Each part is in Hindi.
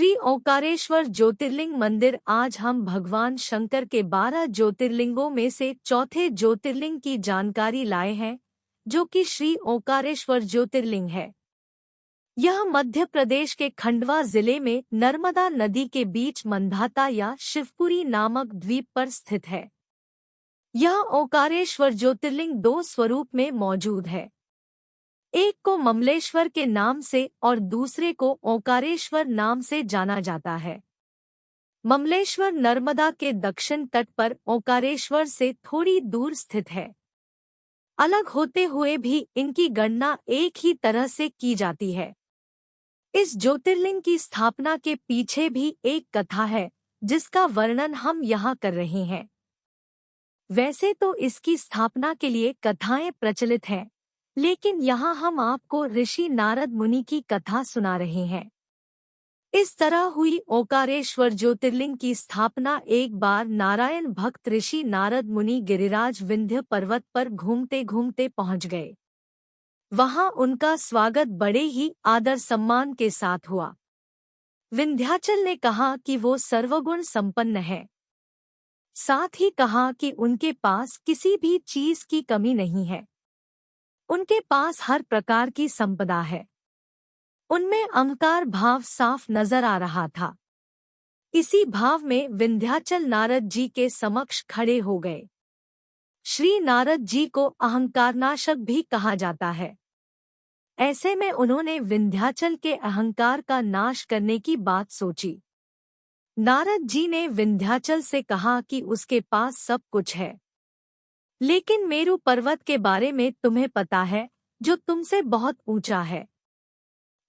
श्री ओंकारेश्वर ज्योतिर्लिंग मंदिर। आज हम भगवान शंकर के 12 ज्योतिर्लिंगों में से चौथे ज्योतिर्लिंग की जानकारी लाए हैं, जो कि श्री ओंकारेश्वर ज्योतिर्लिंग है। यह मध्य प्रदेश के खंडवा जिले में नर्मदा नदी के बीच मंधाता या शिवपुरी नामक द्वीप पर स्थित है। यह ओंकारेश्वर ज्योतिर्लिंग 2 स्वरूप में मौजूद है। एक को ममलेश्वर के नाम से और दूसरे को ओंकारेश्वर नाम से जाना जाता है। ममलेश्वर नर्मदा के दक्षिण तट पर ओंकारेश्वर से थोड़ी दूर स्थित है। अलग होते हुए भी इनकी गणना एक ही तरह से की जाती है। इस ज्योतिर्लिंग की स्थापना के पीछे भी एक कथा है, जिसका वर्णन हम यहाँ कर रहे हैं। वैसे तो इसकी स्थापना के लिए कथाएं प्रचलित हैं, लेकिन यहाँ हम आपको ऋषि नारद मुनि की कथा सुना रहे हैं। इस तरह हुई ओंकारेश्वर ज्योतिर्लिंग की स्थापना। एक बार नारायण भक्त ऋषि नारद मुनि गिरिराज विंध्य पर्वत पर घूमते घूमते पहुँच गए। वहाँ उनका स्वागत बड़े ही आदर सम्मान के साथ हुआ। विंध्याचल ने कहा कि वो सर्वगुण संपन्न है। साथ ही कहा कि उनके पास किसी भी चीज की कमी नहीं है। उनके पास हर प्रकार की संपदा है। उनमें अहंकार भाव साफ नजर आ रहा था। इसी भाव में विंध्याचल नारद जी के समक्ष खड़े हो गए। श्री नारद जी को अहंकारनाशक भी कहा जाता है। ऐसे में उन्होंने विंध्याचल के अहंकार का नाश करने की बात सोची। नारद जी ने विंध्याचल से कहा कि उसके पास सब कुछ है, लेकिन मेरु पर्वत के बारे में तुम्हें पता है, जो तुमसे बहुत ऊंचा है।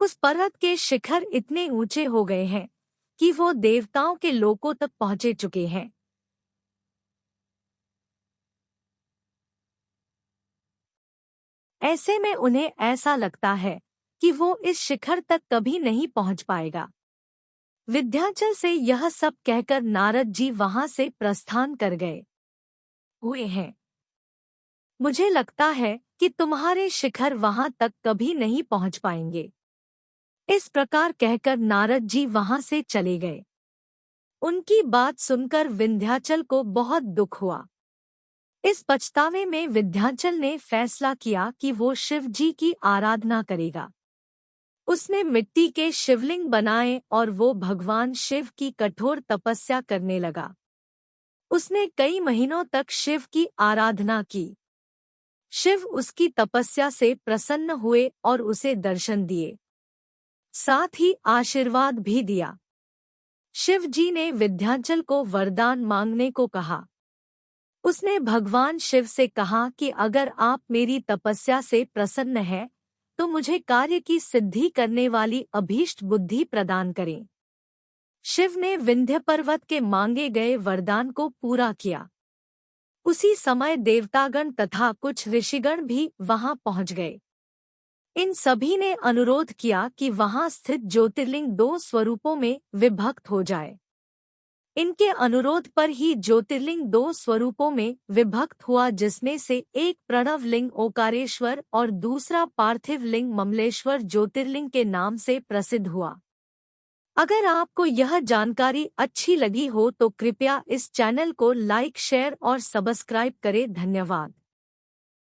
उस पर्वत के शिखर इतने ऊंचे हो गए हैं कि वो देवताओं के लोकों तक पहुंचे चुके हैं। ऐसे में उन्हें ऐसा लगता है कि वो इस शिखर तक कभी नहीं पहुंच पाएगा। विंध्याचल से यह सब कहकर नारद जी वहां से प्रस्थान कर गए हुए हैं। मुझे लगता है कि तुम्हारे शिखर वहां तक कभी नहीं पहुंच पाएंगे। इस प्रकार कहकर नारद जी वहां से चले गए। उनकी बात सुनकर विंध्याचल को बहुत दुख हुआ। इस पछतावे में विंध्याचल ने फैसला किया कि वो शिव जी की आराधना करेगा। उसने मिट्टी के शिवलिंग बनाए और वो भगवान शिव की कठोर तपस्या करने लगा। उसने कई महीनों तक शिव की आराधना की। शिव उसकी तपस्या से प्रसन्न हुए और उसे दर्शन दिए, साथ ही आशीर्वाद भी दिया। शिव जी ने विंध्याचल को वरदान मांगने को कहा। उसने भगवान शिव से कहा कि अगर आप मेरी तपस्या से प्रसन्न हैं, तो मुझे कार्य की सिद्धि करने वाली अभीष्ट बुद्धि प्रदान करें। शिव ने विंध्य पर्वत के मांगे गए वरदान को पूरा किया। उसी समय देवतागण तथा कुछ ऋषिगण भी वहां पहुंच गए। इन सभी ने अनुरोध किया कि वहां स्थित ज्योतिर्लिंग 2 स्वरूपों में विभक्त हो जाए। इनके अनुरोध पर ही ज्योतिर्लिंग 2 स्वरूपों में विभक्त हुआ, जिसमें से एक प्रणव लिंग ओंकारेश्वर और दूसरा पार्थिव लिंग ममलेश्वर ज्योतिर्लिंग के नाम से प्रसिद्ध हुआ। अगर आपको यह जानकारी अच्छी लगी हो तो कृपया इस चैनल को लाइक, शेयर और सब्सक्राइब करें। धन्यवाद।